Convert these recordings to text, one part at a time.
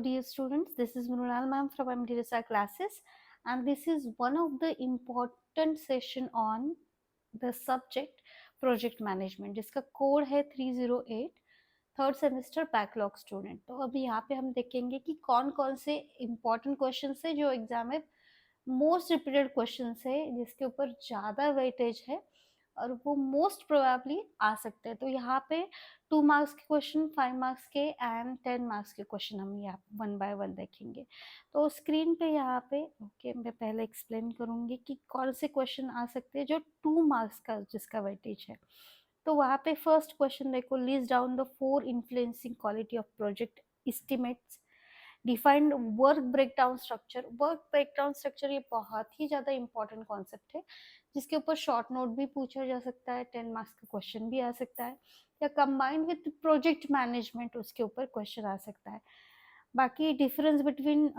dear students, this is Mrunal ma'am from MDRSR classes, and this is one of the important session on the subject project management, जिसका code है 308 third semester backlog student. तो अभी यहाँ पे हम देखेंगे कि कौन कौन से important क्वेश्चन है जो एग्जाम में मोस्ट रिपीटेड क्वेश्चन है, जिसके ऊपर ज़्यादा वेटेज है और वो मोस्ट प्रोबेबली आ सकते हैं। तो यहाँ पे 2 मार्क्स के क्वेश्चन, 5 मार्क्स के एंड 10 मार्क्स के क्वेश्चन हम यहाँ वन बाय वन देखेंगे। तो स्क्रीन पे यहाँ पे मैं पहले एक्सप्लेन करूँगी कि कौन से क्वेश्चन आ सकते हैं जो 2 मार्क्स का जिसका वेटेज है। तो वहाँ पे फर्स्ट क्वेश्चन देखो, list down the 4 influencing quality of project estimates, defined work breakdown structure. Work breakdown structure ये बहुत ही ज़्यादा इंपॉर्टेंट कॉन्सेप्ट है, जिसके ऊपर शॉर्ट नोट भी पूछा जा सकता है, 10 मार्क्स का क्वेश्चन भी आ सकता है, या कंबाइंड विद प्रोजेक्ट मैनेजमेंट उसके ऊपर क्वेश्चन आ सकता है। बाकी difference between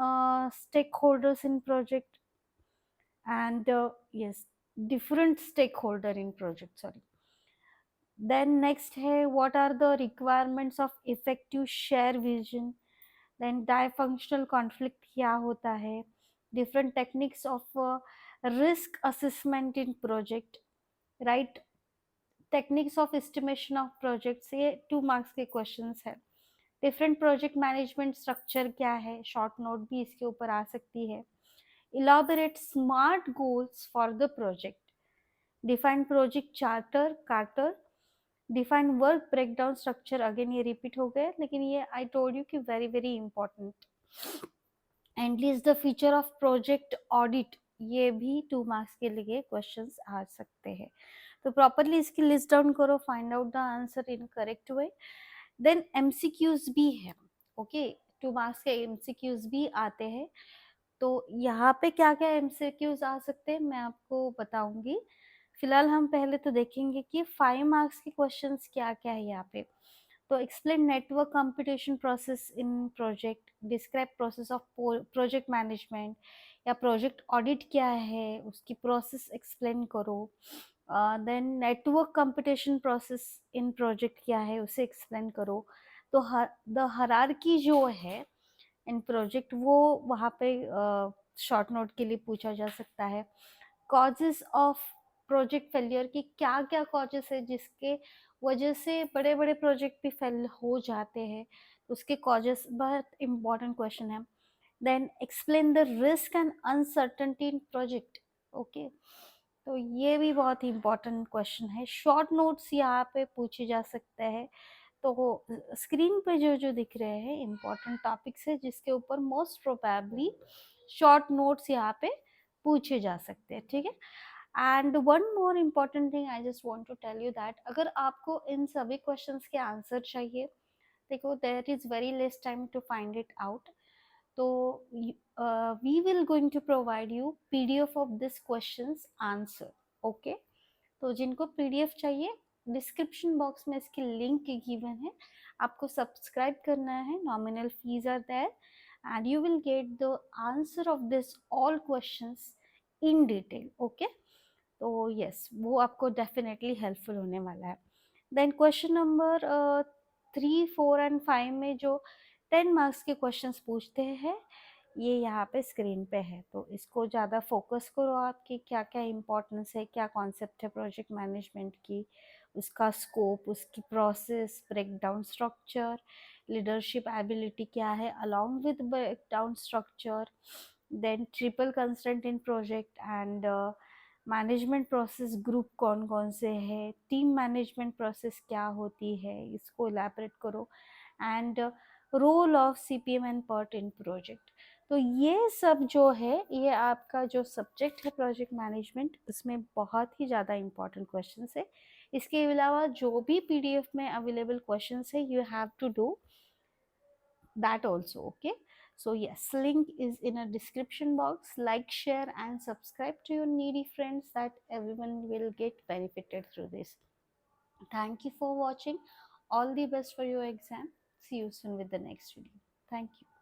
stakeholders in project and yes different stakeholder in project, sorry. Then next है, what are the requirements of effective share vision. Then dysfunctional conflict क्या होता है, different techniques of risk assessment in project, right, techniques of estimation of projects, ये 2 marks के questions है। Different project management structure क्या है, short note भी इसके ऊपर आ सकती है। Elaborate smart goals for the project, define project charter carter, define work breakdown structure. Again ये रिपीट हो गए, लेकिन ये आई टोल्ड यू कि very very important. And list the feature of project audit, ये भी 2 मार्क्स के लिए क्वेश्चंस आ सकते हैं। तो प्रॉपरली इसकी लिस्ट डाउन करो, find out the answer in correct way. Then MCQs भी है, ओके, 2 मार्क्स के एमसीक्यूज भी आते हैं। तो यहाँ पे क्या क्या एमसीक्यूज आ सकते हैं मैं आपको बताऊंगी। फिलहाल हम पहले तो देखेंगे कि 5 मार्क्स के क्वेश्चंस क्या क्या है यहाँ पे। तो explain network computation process in project, describe process of project management, या प्रोजेक्ट ऑडिट क्या है उसकी प्रोसेस एक्सप्लेन करो। Then network computation process in project क्या है उसे एक्सप्लेन करो। तो द हायरार्की जो है इन प्रोजेक्ट वो वहाँ पे शॉर्ट नोट के लिए पूछा जा सकता है। कॉजेस ऑफ प्रोजेक्ट फेलियर की क्या क्या कॉजेस है जिसके वजह से बड़े बड़े प्रोजेक्ट भी फेल हो जाते हैं, उसके कॉजेस बहुत इंपॉर्टेंट क्वेश्चन है। Then explain the risk and uncertainty in project, okay, तो ये भी बहुत ही इंपॉर्टेंट क्वेश्चन है। शॉर्ट नोट्स यहाँ पे पूछे जा सकते हैं। तो स्क्रीन पे जो जो दिख रहे हैं इंपॉर्टेंट टॉपिक्स है जिसके ऊपर मोस्ट प्रोबेबली शॉर्ट नोट्स यहाँ पे पूछे जा सकते हैं, ठीक है। And one more important thing I just want to tell you that अगर आपको इन सभी क्वेश्चंस के आंसर चाहिए, देखो there is very less time to find it out. तो we will going to provide you PDF of this questions answer, okay. तो जिनको पीडीएफ चाहिए, डिस्क्रिप्शन बॉक्स में इसकी लिंक गिवन है, आपको सब्सक्राइब करना है, nominal fees are there and you will get the answer of this all questions in detail, okay. तो यस, वो आपको डेफिनेटली हेल्पफुल होने वाला है। देन क्वेश्चन नंबर 3, 4 एंड 5 में जो 10 मार्क्स के क्वेश्चंस पूछते हैं ये यहाँ पे स्क्रीन पे है। तो इसको ज़्यादा फोकस करो, आपकी क्या क्या इम्पोर्टेंस है, क्या कॉन्सेप्ट है प्रोजेक्ट मैनेजमेंट की, उसका स्कोप, उसकी process, breakdown structure, leadership ability क्या है along with breakdown structure, then triple constraint in project and management process group कौन कौन से है, टीम मैनेजमेंट प्रोसेस क्या होती है, इसको इलैबोरेट करो, and role of CPM and PERT in project. तो ये सब जो है ये आपका जो सब्जेक्ट है प्रोजेक्ट मैनेजमेंट, इसमें बहुत ही ज़्यादा इंपॉर्टेंट क्वेश्चंस है। इसके अलावा जो भी पीडीएफ में अवेलेबल क्वेश्चंस है you have to do that also, okay. So yes, link is in a description box. Like, share and subscribe to your needy friends that everyone will get benefited through this. Thank you for watching. All the best for your exam. See you soon with the next video. Thank you.